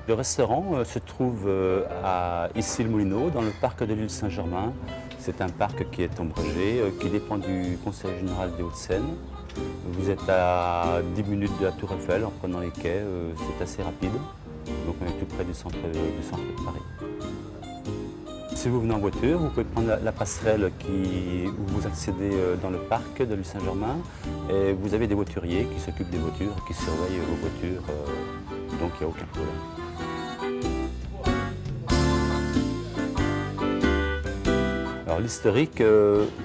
Le restaurant se trouve à Issy-le-Moulineau, dans le parc de l'île Saint-Germain. C'est un parc qui est ombragé, qui dépend du Conseil général des Hauts-de-Seine. Vous êtes à 10 minutes de la Tour Eiffel en prenant les quais, c'est assez rapide. Donc on est tout près du centre de Paris. Si vous venez en voiture, vous pouvez prendre la passerelle où vous accédez dans le parc de l'île Saint-Germain. Et vous avez des voituriers qui s'occupent des voitures, qui surveillent vos voitures, donc il n'y a aucun problème. Alors l'historique,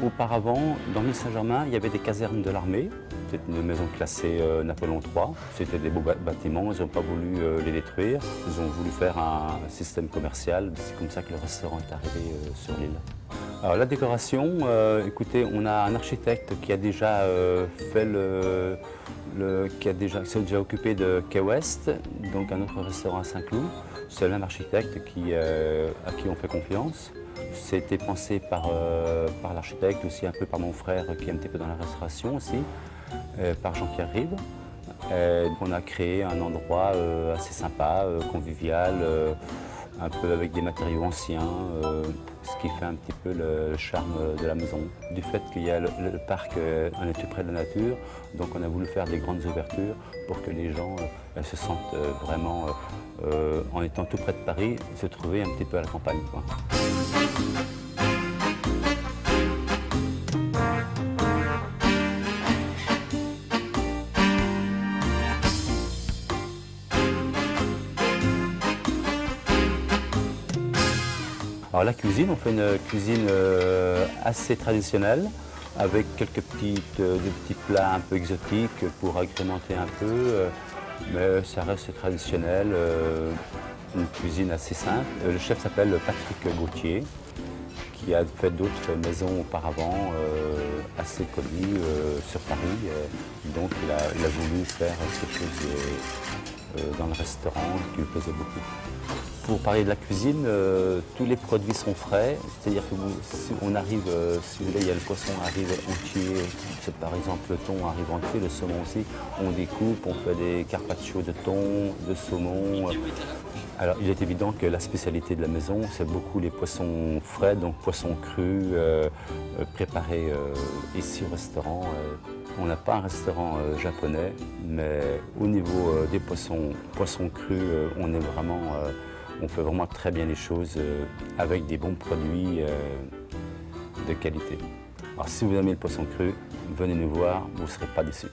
auparavant, dans l'île Saint-Germain, il y avait des casernes de l'armée. C'était une maison classée Napoléon III. C'était des beaux bâtiments, ils n'ont pas voulu les détruire. Ils ont voulu faire un système commercial. C'est comme ça que le restaurant est arrivé sur l'île. Alors la décoration, écoutez, on a un architecte qui a déjà s'est déjà occupé de Quai Ouest, donc un autre restaurant à Saint-Cloud. C'est le même architecte à qui on fait confiance. C'était pensé par l'architecte, aussi un peu par mon frère qui est un petit peu dans la restauration aussi, par Jean-Pierre Rive. On a créé un endroit assez sympa, convivial, un peu avec des matériaux anciens, ce qui fait un petit peu le charme de la maison. Du fait qu'il y a le parc, on est tout près de la nature, donc on a voulu faire des grandes ouvertures pour que les gens se sentent vraiment, en étant tout près de Paris, se trouver un petit peu à la campagne, quoi. Alors la cuisine, on fait une cuisine assez traditionnelle avec quelques petits plats un peu exotiques pour agrémenter un peu, mais ça reste traditionnel, une cuisine assez simple. Le chef s'appelle Patrick Gauthier, qui a fait d'autres maisons auparavant assez connues sur Paris, donc il a voulu faire quelque chose dans le restaurant qui lui plaisait beaucoup. Pour parler de la cuisine, tous les produits sont frais, c'est-à-dire que si on arrive, si vous voulez, il y a le poisson arrive entier, par exemple le thon arrive entier, le saumon aussi, on découpe, on fait des carpaccio de thon, de saumon. Alors il est évident que la spécialité de la maison, c'est beaucoup les poissons frais, donc poissons crus, préparés ici au restaurant. On n'a pas un restaurant japonais, mais au niveau des poissons crus, on fait vraiment très bien les choses avec des bons produits de qualité. Alors si vous aimez le poisson cru, venez nous voir, vous ne serez pas déçus.